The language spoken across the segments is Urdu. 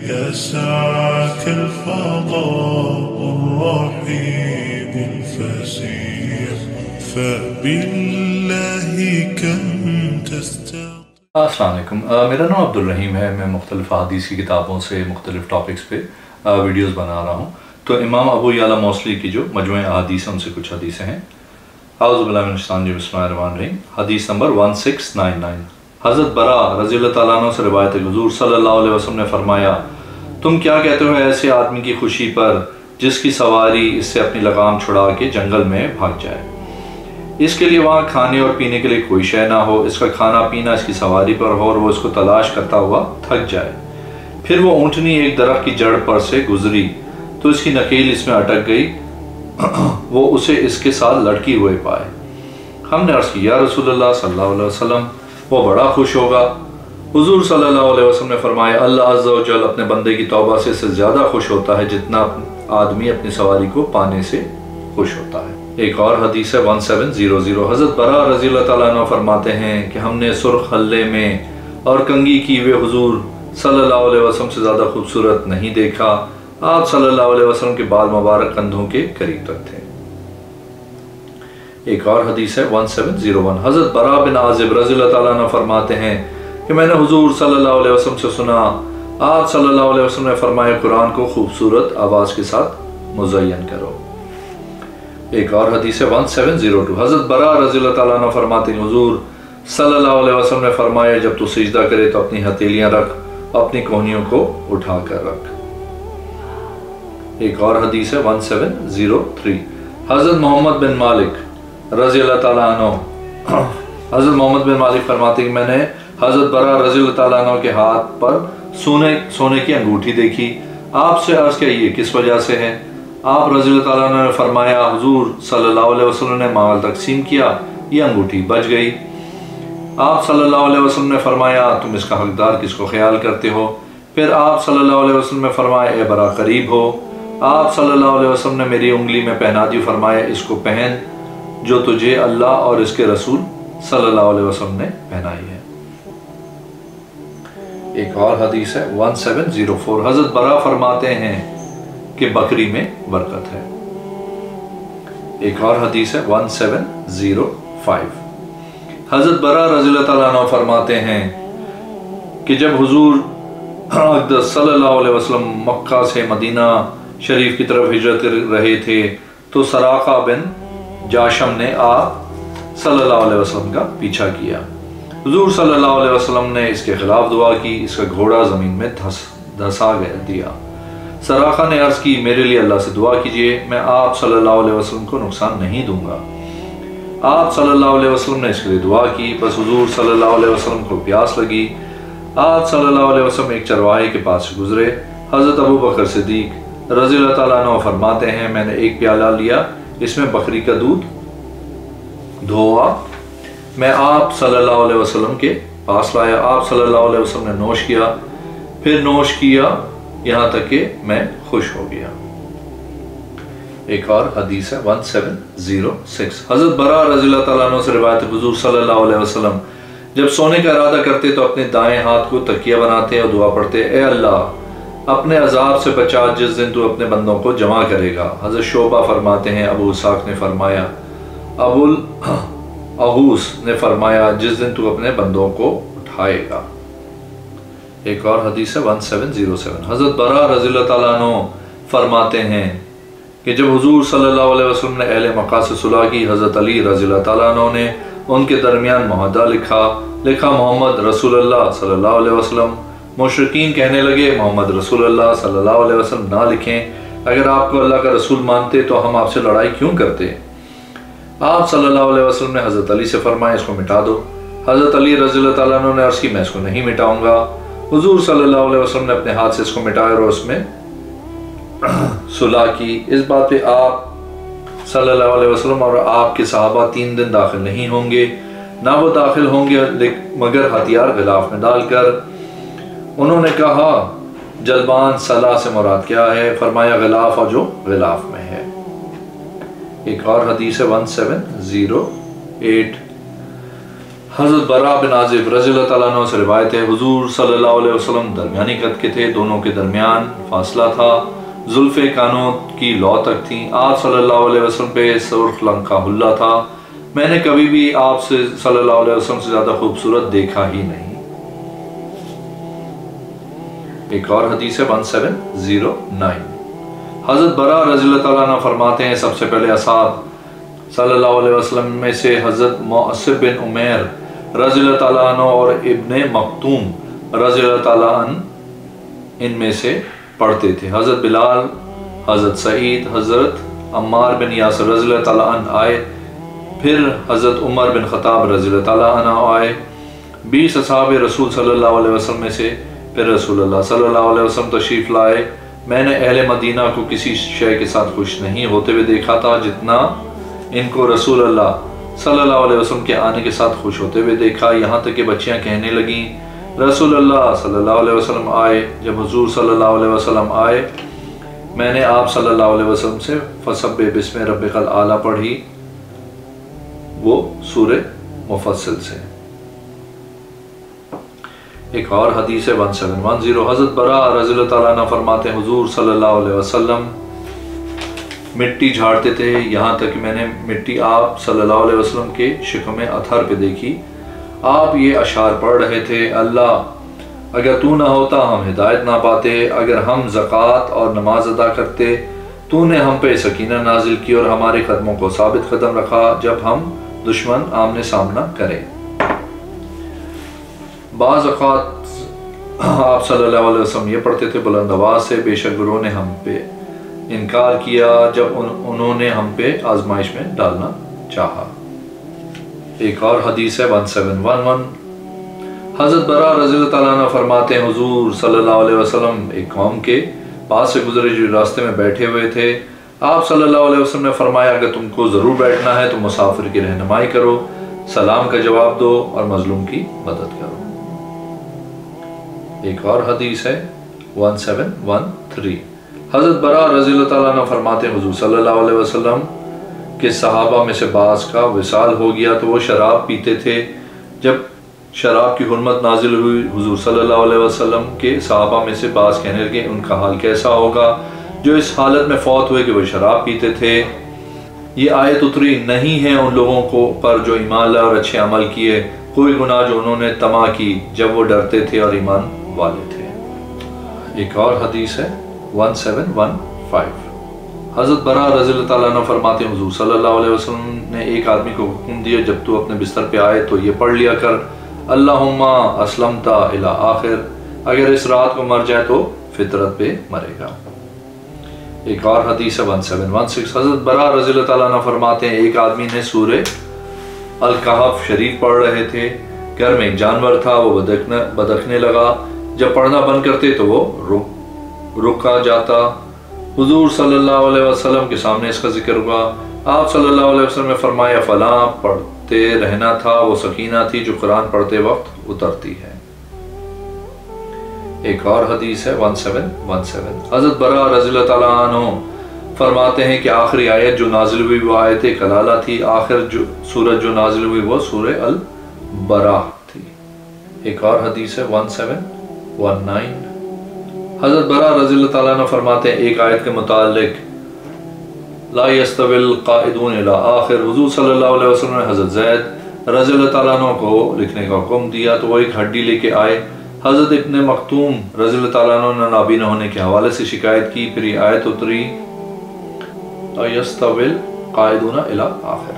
يا ساعة الفضاء الرحيم الفسيح فبالله كم تستطيع. السلام علیکم، میرا نام عبدالرحیم ہے۔ میں مختلف حدیث کی کتابوں سے مختلف ٹاپکس پہ ویڈیوز بنا رہا ہوں۔ تو امام ابو یعلا موصلی کی جو مجموعہ احادیث ہیں ان سے کچھ حدیثیں ہیں۔ اعوذ باللہ من الشیطان الرجیم، بسم اللہ الرحمن الرحیم۔ حدیث نمبر 1699، حضرت برا رضی اللہ تعالیٰ عنہ سے روایت ہے، حضور صلی اللہ علیہ وسلم نے فرمایا، تم کیا کہتے ہو ایسے آدمی کی خوشی پر جس کی سواری اس سے اپنی لگام چھڑا کے جنگل میں بھاگ جائے، اس کے لیے وہاں کھانے اور پینے کے لیے کوئی شے نہ ہو، اس کا کھانا پینا اس کی سواری پر ہو اور وہ اس کو تلاش کرتا ہوا تھک جائے، پھر وہ اونٹنی ایک درخت کی جڑ پر سے گزری تو اس کی نکیل اس میں اٹک گئی، وہ اسے اس کے ساتھ لڑکی ہوئے پائے۔ ہم نے عرض کی، یا رسول اللہ صلی اللہ علیہ وسلم، وہ بڑا خوش ہوگا۔ حضور صلی اللہ علیہ وسلم نے فرمایا، اللہ عز و جل اپنے بندے کی توبہ سے زیادہ خوش ہوتا ہے جتنا آدمی اپنی سواری کو پانے سے خوش ہوتا ہے۔ ایک اور حدیث ہے 1700، حضرت برا رضی اللہ تعالیٰ عنہ فرماتے ہیں کہ ہم نے سرخ حلے میں اور کنگھی کی ہوئے حضور صلی اللہ علیہ وسلم سے زیادہ خوبصورت نہیں دیکھا۔ آپ صلی اللہ علیہ وسلم کے بال مبارک کندھوں کے قریب تک تھے۔ ایک اور حدیث ہے 1701، حضرت برا بن عازب رضی اللہ تعالیٰ عنہ فرماتے ہیں کہ میں نے حضور صلی اللہ علیہ وسلم سے سنا، آپ صلی اللہ علیہ وسلم نے فرمایا، قرآن کو خوبصورت آواز کے ساتھ مزین کرو۔ ایک اور حدیث ہے 1702، حضرت برا رضی اللہ تعالیٰ عنہ فرماتے ہیں، حضور صلی اللہ علیہ وسلم نے فرمایا، جب تو سجدہ کرے تو اپنی ہتھیلیاں رکھ، اپنی کوہنیوں کو اٹھا کر رکھ۔ ایک اور حدیث ہے 1703، حضرت محمد بن مالک رضی اللہ تعالیٰ عنہ حضرت محمد بن مالک فرماتے ہیں کہ میں نے حضرت برا رضی اللہ تعالیٰ عنہ کے ہاتھ پر سونے کی انگوٹھی دیکھی۔ آپ سے عرض کیا، یہ کس وجہ سے ہے؟ آپ رضی اللہ تعالیٰ عنہ نے فرمایا، حضور صلی اللہ علیہ وسلم نے مال تقسیم کیا، یہ انگوٹھی بچ گئی۔ آپ صلی اللہ علیہ وسلم نے فرمایا، تم اس کا حقدار کس کو خیال کرتے ہو؟ پھر آپ صلی اللہ علیہ وسلم نے فرمایا، اے برا قریب ہو۔ آپ صلی اللہ علیہ وسلم نے میری انگلی میں پہنا دی، فرمایا، اس کو پہن جو تجھے اللہ اور اس کے رسول صلی اللہ علیہ وسلم نے پہنائی ہے۔ ایک اور حدیث ہے 1704، حضرت برا فرماتے ہیں کہ بکری میں برکت ہے۔ ایک اور حدیث ہے 1705، حضرت برا رضی اللہ تعالیٰ عنہ فرماتے ہیں کہ جب حضور اقدس صلی اللہ علیہ وسلم مکہ سے مدینہ شریف کی طرف ہجرت کر رہے تھے تو سراقہ بن جاشم نے آپ صلی اللہ علیہ وسلم کا پیچھا کیا۔ حضور صلی اللہ علیہ وسلم نے اس کے خلاف دعا کی، اس کا گھوڑا زمین میں دھسا دیا۔ سراقہ نے عرض کی، میرے لیے اللہ سے دعا کیجئے، میں آپ صلی اللہ علیہ وسلم کو نقصان نہیں دوں گا۔ آپ صلی اللہ علیہ وسلم نے اس کے لیے دعا کی، بس حضور صلی اللہ علیہ وسلم کو پیاس لگی۔ آپ صلی اللہ علیہ وسلم ایک چرواہے کے پاس سے گزرے۔ حضرت ابو بکر صدیق رضی اللہ تعالیٰ عنہ فرماتے ہیں، میں نے ایک پیالہ لیا، اس میں بکری کا دودھ دھویا، میں آپ صلی اللہ علیہ وسلم کے پاس لایا، آپ صلی اللہ علیہ وسلم نے نوش کیا، پھر نوش کیا یہاں تک کہ میں خوش ہو گیا۔ ایک اور حدیث ہے 1706، حضرت برا رضی اللہ تعالیٰ عنہ سے روایت ہے، حضور صلی اللہ علیہ وسلم جب سونے کا ارادہ کرتے تو اپنے دائیں ہاتھ کو تکیہ بناتے اور دعا پڑھتے، اے اللہ اپنے عذاب سے بچا جس دن تو اپنے بندوں کو جمع کرے گا۔ حضرت شعبہ فرماتے ہیں، ابو اسحاق نے فرمایا، ابو الاحوص نے فرمایا، جس دن تو اپنے بندوں کو اٹھائے گا۔ ایک اور حدیث ہے 1707، حضرت برا رضی اللہ تعالیٰ عنہ فرماتے ہیں کہ جب حضور صلی اللہ علیہ وسلم نے اہل مکہ سے صلح کی، حضرت علی رضی اللہ تعالیٰ عنہ نے ان کے درمیان معاہدہ لکھا محمد رسول اللہ صلی اللہ علیہ وسلم۔ مشرکین کہنے لگے، محمد رسول اللہ صلی اللہ علیہ وسلم نہ لکھیں، اگر آپ کو اللہ کا رسول مانتے تو ہم آپ سے لڑائی کیوں کرتے؟ آپ صلی اللہ علیہ وسلم نے حضرت علی سے فرمایا، اس کو مٹا دو۔ حضرت علی رضی اللہ تعالیٰ عنہ نے عرض کی، میں اس کو نہیں مٹاؤں گا۔ حضور صلی اللہ علیہ وسلم نے اپنے ہاتھ سے اس کو مٹایا اور اس میں صلح کی۔ اس بات پہ آپ صلی اللہ علیہ وسلم اور آپ کے صحابہ 3 دن داخل نہیں ہوں گے، نہ وہ داخل ہوں گے مگر ہتھیار غلاف میں ڈال کر۔ انہوں نے کہا، جلبان صلاح سے مراد کیا ہے؟ فرمایا، غلاف اور جو غلاف میں ہے۔ ایک اور حدیث ہے 1708، حضرت برا بن عازب رضی اللہ تعالیٰ عنہ سے روایت ہے حضور صلی اللہ علیہ وسلم درمیانی قد کے تھے، دونوں کے درمیان فاصلہ تھا، زلف کانوں کی لو تک تھیں، آپ صلی اللہ علیہ وسلم پہ سرخ رنگ کا حلہ تھا، میں نے کبھی بھی آپ سے صلی اللہ علیہ وسلم سے زیادہ خوبصورت دیکھا ہی نہیں۔ ایک اور حدیث ہے 1709، حضرت برا رضی اللہ تعالیٰ عنہ فرماتے ہیں سب سے پہلے اصحاب صلی اللہ علیہ وسلم میں سے حضرت معصب بن عمیر رضی اللہ تعالیٰ عنہ اور ابن مکتوم رضی اللہ تعالیٰ عنہ ان میں سے پڑھتے تھے، حضرت بلال، حضرت سعید، حضرت عمار بن یاسر رضی اللہ تعالیٰ عنہ آئے، پھر حضرت عمر بن خطاب رضی اللہ تعالیٰ عنہ آئے، 20 اصحاب رسول صلی اللہ علیہ وسلم میں سے پھر رسول اللہ صلی اللہ علیہ وسلم تشریف لائے۔ میں نے اہل مدینہ کو کسی شے کے ساتھ خوش نہیں ہوتے ہوئے دیکھا تھا جتنا ان کو رسول اللہ صلی اللہ علیہ وسلم کے آنے کے ساتھ خوش ہوتے ہوئے دیکھا، یہاں تک کہ بچیاں کہنے لگیں رسول اللہ صلی اللہ علیہ وسلم آئے۔ جب حضور صلی اللہ علیہ وسلم آئے میں نے آپ صلی اللہ علیہ وسلم سے فسبح بسم ربک الاعلی پڑھی، وہ سورہ مفصل سے۔ ایک اور حدیث ہے 1710، حضرت برا رضی اللہ تعالیٰ عنہ فرماتے ہیں حضور صلی اللہ علیہ وسلم مٹی جھاڑتے تھے، یہاں تک کہ میں نے مٹی آپ صلی اللہ علیہ وسلم کے شکم اطہر پہ دیکھی، آپ یہ اشعار پڑھ رہے تھے، اللہ اگر تو نہ ہوتا ہم ہدایت نہ پاتے، اگر ہم زکوٰۃ اور نماز ادا کرتے، تو نے ہم پہ سکینہ نازل کی اور ہمارے قدموں کو ثابت قدم رکھا جب ہم دشمن آمنے سامنا کریں۔ بعض اوقات آپ صلی اللہ علیہ وسلم یہ پڑھتے تھے بلند آواز سے، بے شک گروہ نے ہم پہ انکار کیا جب انہوں نے ہم پہ آزمائش میں ڈالنا چاہا۔ ایک اور حدیث ہے 1711، حضرت برا رضی اللہ تعالیٰ عنہ فرماتے ہیں حضور صلی اللہ علیہ وسلم ایک قوم کے پاس سے گزرے جو راستے میں بیٹھے ہوئے تھے، آپ صلی اللہ علیہ وسلم نے فرمایا اگر تم کو ضرور بیٹھنا ہے تو مسافر کی رہنمائی کرو، سلام کا جواب دو اور مظلوم کی مدد کرو۔ ایک اور حدیث ہے 1713، حضرت برا رضی اللہ تعالیٰ عنہ فرماتے ہیں حضور صلی اللہ علیہ وسلم کے صحابہ میں سے بعض کا وصال ہو گیا تو وہ شراب پیتے تھے، جب شراب کی حرمت نازل ہوئی حضور صلی اللہ علیہ وسلم کے صحابہ میں سے بعض کہنے لگے ان کا حال کیسا ہوگا جو اس حالت میں فوت ہوئے کہ وہ شراب پیتے تھے۔ یہ آیت اتری نہیں ہے ان لوگوں کو پر جو ایمان لائے اور اچھے عمل کیے، کوئی گناہ جو انہوں نے طمع کی جب وہ ڈرتے تھے اور ایمان والے تھے۔ ایک اور حدیث ہے 1715، حضرت برا رضی اللہ تعالیٰ عنہ فرماتے ہیں حضور صلی اللہ علیہ وسلم نے ایک آدمی کو حکم دیا جب تو اپنے بستر پہ آئے تو یہ پڑھ لیا کر اللہم اسلمت الی آخر، اگر اس رات کو مر جائے تو فطرت پہ مرے گا۔ ایک اور حدیث ہے 1716، حضرت برا رضی اللہ تعالیٰ عنہ فرماتے ہیں ایک آدمی نے سورہ الکہف شریف پڑھ رہے تھے، گھر میں ایک جانور تھا وہ بدکنے لگا، جب پڑھنا بند کرتے تو وہ رکا جاتا، حضور صلی اللہ علیہ وسلم کے سامنے اس کا ذکر ہوا، آپ صلی اللہ علیہ وسلم نے فرمایا فلاں پڑھتے رہنا تھا، وہ سکینہ تھی جو قرآن پڑھتے وقت اترتی ہے۔ ایک اور حدیث ہے 1717، حضرت برا رضی اللہ تعالیٰ عنہ فرماتے ہیں کہ آخری آیت جو نازل ہوئی وہ آیت کلالہ تھی، آخر جو سورت جو نازل ہوئی وہ سورہ البراء تھی۔ ایک اور حدیث ہے 1719، حضرت برا رضی اللہ تعالیٰ عنہ فرماتے ہیں ایک آیت کے متعلق لا یستوی القائدون الی آخر، حضور صلی اللہ علیہ وسلم نے حضرت زید رضی اللہ تعالیٰ عنہ کو لکھنے کا حکم دیا تو وہ ایک ہڈی لے کے آئے، حضرت ابن مکتوم رضی اللہ تعالیٰ عنہ نے نابینا ہونے کے حوالے سے شکایت کی، پھر یہ آیت اتری لا یستوی القائدون الی آخر۔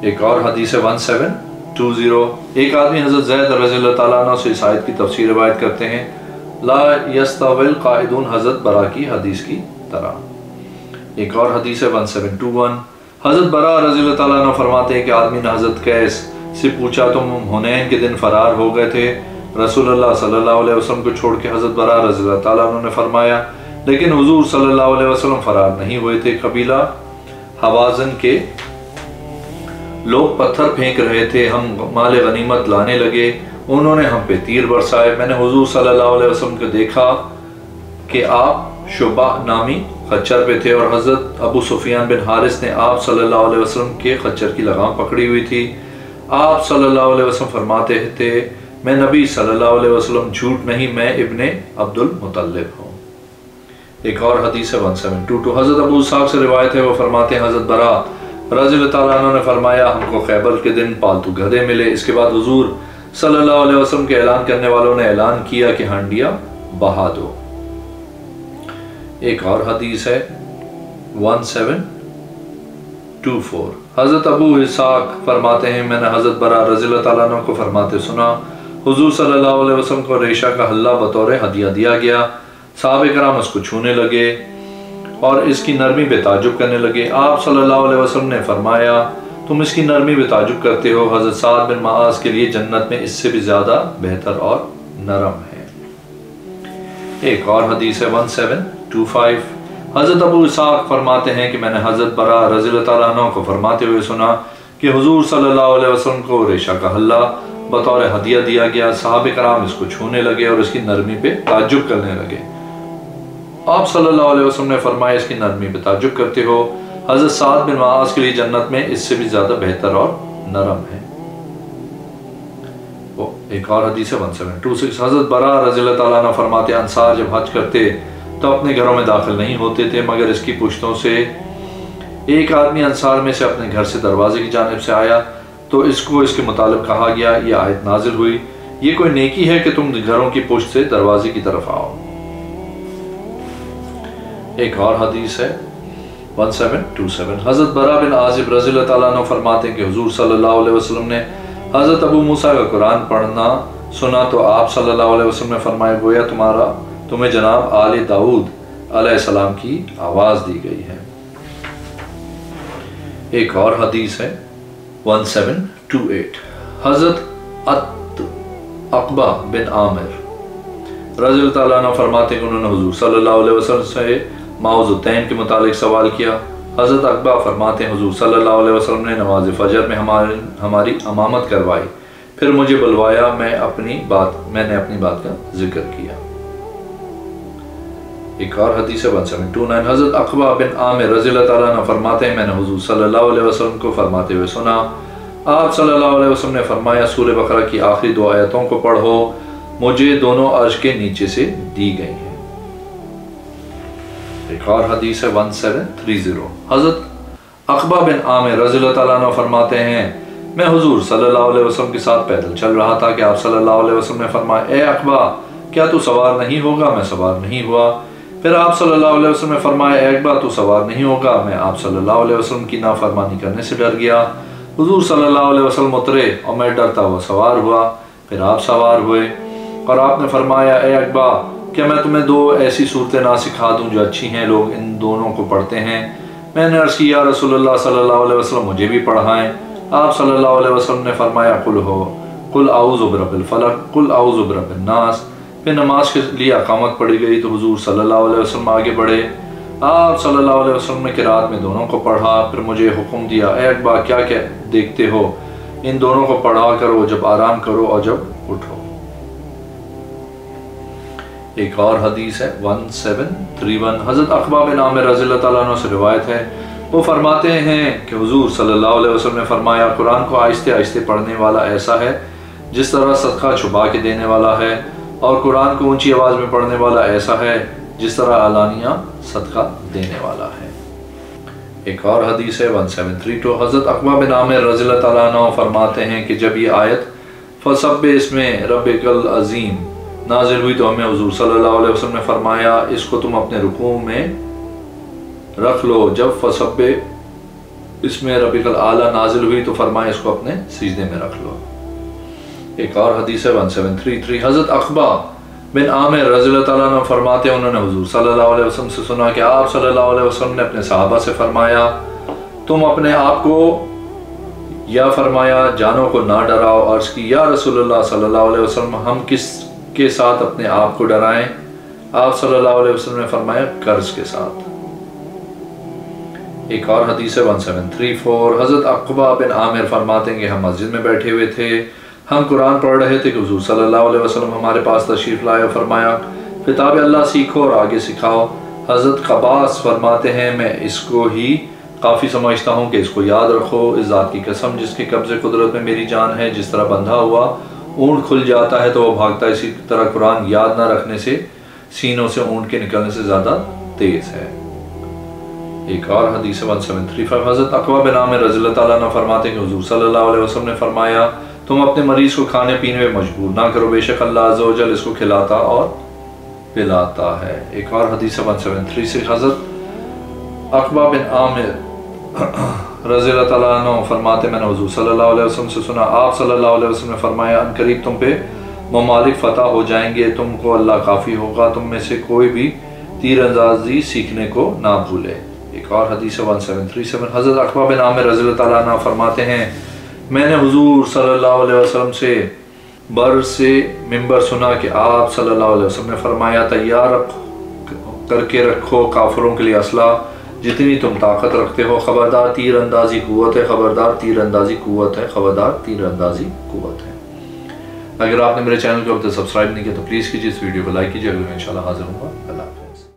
ایک اور حدیث ہے 1720، ایک آدمی حضرت زید رضی اللہ تعالیٰ عنہ سے اس آیت کی تفسیر روایت کرتے ہیں لا یستوی القائدون حضرت برا کی حدیث کی طرح۔ ایک اور حدیث ہے 1721، حضرت برا رضی اللہ تعالیٰ عنہ فرماتے ہیں کہ آدمی نے حضرت قیس سے پوچھا تم حنین کے دن فرار ہو گئے تھے، رسول اللہ صلی اللہ علیہ وسلم کو چھوڑ کے حضرت برا رضی اللہ تعالیٰ عنہ نے فرمایا لیکن حضور صلی اللہ علیہ وسلم فرار نہیں ہوئے تھے، قبیلہ حوازن کے لوگ پتھر پھینک رہے تھے، ہم مال غنیمت لانے لگے، انہوں نے ہم پہ تیر برسائے، میں نے حضور صلی اللہ علیہ وسلم کو دیکھا کہ آپ شبہ نامی خچر پہ تھے اور حضرت ابو سفیان بن حارث نے آپ صلی اللہ علیہ وسلم کے خچر کی لگام پکڑی ہوئی تھی، آپ صلی اللہ علیہ وسلم فرماتے تھے میں نبی صلی اللہ علیہ وسلم جھوٹ نہیں، میں ابن عبد المطلب ہوں۔ ایک اور حدیث ہے 1722 حضرت ابو اسحاق سے روایت ہے، وہ فرماتے ہیں حضرت برا رضی اللہ تعالیٰ عنہ نے فرمایا ہم کو خیبر کے دن پالتو گدھے ملے، اس کے بعد حضور صلی اللہ علیہ وسلم کے اعلان کرنے والوں نے اعلان کیا کہ ہانڈیاں بہا دو۔ ایک اور حدیث ہے 1724 حضرت ابو اسحاق فرماتے ہیں میں نے حضرت برا رضی اللہ تعالیٰ عنہ کو فرماتے سنا حضور صلی اللہ علیہ وسلم کو ریشہ کا حلہ بطور ہدیہ دیا گیا، صحابہ کرام اس کو چھونے لگے اور اس کی نرمی پہ تعجب کرنے لگے۔ آپ صلی اللہ علیہ وسلم نے فرمایا تم اس کی نرمی پہ تعجب کرتے ہو، حضرت سعد بن معاذ کے لیے جنت میں اس سے بھی زیادہ بہتر اور نرم ہے۔ ایک اور حدیث ہے 1725 حضرت ابو اسحاق فرماتے ہیں کہ میں نے حضرت برا رضی اللہ تعالیٰ عنہ کو فرماتے ہوئے سنا کہ حضور صلی اللہ علیہ وسلم کو ریشہ کا حلہ بطور ہدیہ دیا گیا، صحابہ کرام اس کو چھونے لگے اور اس کی نرمی پہ تعجب کرنے لگے۔ آپ صلی اللہ علیہ وسلم نے فرمایا اس کی نرمی پہ تعجب کرتے ہو، حضرت سعد بن معاذ کے لیے جنت میں اس سے بھی زیادہ بہتر اور نرم ہے۔ ایک اور حدیث ہے 1726 حضرت برا رضی اللہ تعالیٰ عنہ فرماتے انصار جب حج کرتے تو اپنے گھروں میں داخل نہیں ہوتے تھے مگر اس کی پشتوں سے ایک آدمی انصار میں سے اپنے گھر سے دروازے کی جانب سے آیا تو اس کو اس کے متعلق کہا گیا، یہ آیت نازل ہوئی یہ کوئی نیکی ہے کہ تم گھروں کی پشت سے دروازے کی طرف آؤ۔ ایک اور حدیث ہے 1727 حضرت برا بن عازب رضی اللہ تعالیٰ عنہ فرماتے ہیں کہ حضور صلی اللہ علیہ وسلم نے حضرت ابو موسیٰ کا قرآن پڑھنا سنا تو آپ صلی اللہ علیہ وسلم نے فرمایا گویا تمہیں جناب آل داؤد علیہ السلام کی آواز دی گئی ہے۔ ایک اور حدیث ہے 1728 حضرت عقبہ بن عامر رضی اللہ تعالیٰ عنہ فرماتے ہیں کہ انہوں نے حضور صلی اللہ علیہ وسلم سے معوذتین کے متعلق سوال کیا۔ حضرت عقبہ فرماتے ہیں حضور صلی اللہ علیہ وسلم نے نماز فجر میں ہماری امامت کروائی، پھر مجھے بلوایا، میں نے اپنی بات کا ذکر کیا۔ ایک اور حدیث ہے 1729 حضرت عقبہ بن عامر رضی اللہ تعالیٰ عنہ فرماتے ہیں میں نے حضور صلی اللہ علیہ وسلم کو فرماتے ہوئے سنا، آپ صلی اللہ علیہ وسلم نے فرمایا سورہ بقرہ کی آخری 2 آیتوں کو پڑھو، مجھے دونوں عرش کے نیچے سے دی گئی ہیں۔ ایک اور حدیث ہے 1730 حضرت عقبہ بن عامر رضی اللہ تعالیٰ عنہ فرماتے ہیں میں حضور صلی اللہ علیہ وسلم کے ساتھ پیدل چل رہا تھا کہ آپ صلی اللہ علیہ وسلم نے فرمایا اے عقبہ کیا تو سوار نہیں ہوگا؟ میں سوار نہیں ہوا۔ پھر آپ صلی اللہ علیہ وسلم نے فرمایا اے عقبہ تو سوار نہیں ہوگا؟ میں آپ صلی اللہ علیہ وسلم کی نافرمانی کرنے سے ڈر گیا۔ حضور صلی اللہ علیہ وسلم اترے اور میں ڈرتا ہوا سوار ہوا، پھر آپ سوار ہوئے اور آپ نے فرمایا اے عقبہ کیا میں تمہیں 2 ایسی صورتیں نہ سکھا دوں جو اچھی ہیں، لوگ ان دونوں کو پڑھتے ہیں؟ میں نے عرض کی یا رسول اللہ صلی اللہ علیہ وسلم مجھے بھی پڑھائیں۔ آپ صلی اللہ علیہ وسلم نے فرمایا قل اعوذ برب الفلق قل اعوذ برب الناس۔ پھر نماز کے لیے اقامت پڑھی گئی تو حضور صلی اللہ علیہ وسلم آگے بڑھے، آپ صلی اللہ علیہ وسلم نے قرات میں دونوں کو پڑھا، پھر مجھے حکم دیا اے عقبہ کیا دیکھتے ہو، ان دونوں کو پڑھا کرو جب آرام کرو اور جب اٹھو۔ ایک اور حدیث ہے 1731 حضرت عقبہ بن عامر رضی اللہ تعالیٰ عنہ سے روایت ہے، وہ فرماتے ہیں کہ حضور صلی اللہ علیہ وسلم نے فرمایا قرآن کو آہستہ آہستہ پڑھنے والا ایسا ہے جس طرح صدقہ چھپا کے دینے والا ہے، اور قرآن کو اونچی آواز میں پڑھنے والا ایسا ہے جس طرح علانیہ صدقہ دینے والا ہے۔ ایک اور حدیث ہے 1732 حضرت عقبہ بن عامر رضی اللہ تعالیٰ عنہ فرماتے ہیں کہ جب یہ آیت فَسَبِّحْ اسْمَ رَبِّكَ الْعَظِيمِ نازل ہوئی تو ہمیں حضور صلی اللہ علیہ وسلم نے فرمایا اس کو تم اپنے رکوع میں رکھ لو۔ جب فَسَبِّحْ اسْمَ رَبِّكَ الْأَعْلَى نازل ہوئی تو فرمایا اس کو اپنے سجدے میں رکھ لو۔ ایک اور حدیث ہے 1733 حضرت عقبہ بن عامر رضی اللہ تعالیٰ عنہ فرماتے ہیں انہوں نے حضور صلی اللہ علیہ وسلم سے سنا کہ آپ صلی اللہ علیہ وسلم نے اپنے صحابہ سے فرمایا تم اپنے آپ کو یا فرمایا جانوں کو نہ ڈراؤ۔ عرض کی یا رسول اللہ صلی اللہ علیہ وسلم ہم کس کے ساتھ اپنے آپ کو ڈرائیں؟ آپ صلی اللہ علیہ وسلم نے فرمایا قرض کے ساتھ۔ ایک اور حدیث ہے 1734 حضرت عقبہ بن عامر فرماتے ہیں کہ ہم مسجد میں بیٹھے ہوئے تھے، ہم قرآن پڑھ رہے تھے کہ حضور صلی اللہ علیہ وسلم ہمارے پاس تشریف لائے اور فرمایا کتاب اللہ سیکھو اور آگے سکھاؤ۔ حضرت قباس فرماتے ہیں میں اس کو ہی کافی سمجھتا ہوں کہ اس کو یاد رکھو، اس ذات کی قسم جس کے قبضے قدرت میں میری جان ہے، جس طرح بندھا ہوا اونٹ کھل جاتا ہے تو وہ بھاگتا ہے، اسی طرح قرآن یاد نہ رکھنے سے سینوں سے اونٹ کے نکلنے سے زیادہ تیز ہے۔ ایک اور حدیث 1735 حضرت عقبہ بن عامر رضی اللہ تعالیٰ عنہ فرماتے ہیں کہ حضور صلی اللہ علیہ وسلم نے فرمایا تم اپنے مریض کو کھانے پینے میں مجبور نہ کرو، بے شک اللہ عز و جل اس کو کھلاتا اور پلاتا ہے۔ ایک اور حدیث 1736 حضرت عقبہ بن عامر رضی اللہ تعالیٰ عنہ فرماتے میں نے حضور صلی اللہ علیہ وسلم سے سنا، آپ صلی اللہ علیہ وسلم نے فرمایا ان قریب تم پہ ممالک فتح ہو جائیں گے، تم کو اللہ کافی ہوگا، تم میں سے کوئی بھی تیر اندازی سیکھنے کو نہ بھولے۔ ایک اور حدیث 1737 حضرت عقبہ بن عامر رضی اللہ تعالیٰ عنہ فرماتے ہیں میں نے حضور صلی اللہ علیہ وسلم سے بر سے منبر سنا کہ آپ صلی اللہ علیہ وسلم نے فرمایا تیار کر کے رکھو کافروں کے لیے اسلحہ جتنی تم طاقت رکھتے ہو، خبردار تیر اندازی قوت ہے، خبردار تیر اندازی قوت ہے، خبردار تیر اندازی قوت ہے۔ اگر آپ نے میرے چینل کو اب تک سبسکرائب نہیں کیا تو پلیز کیجیے، اس ویڈیو کو لائک کیجیے، اگر میں انشاءاللہ حاضر ہوں گا۔ اللہ حافظ۔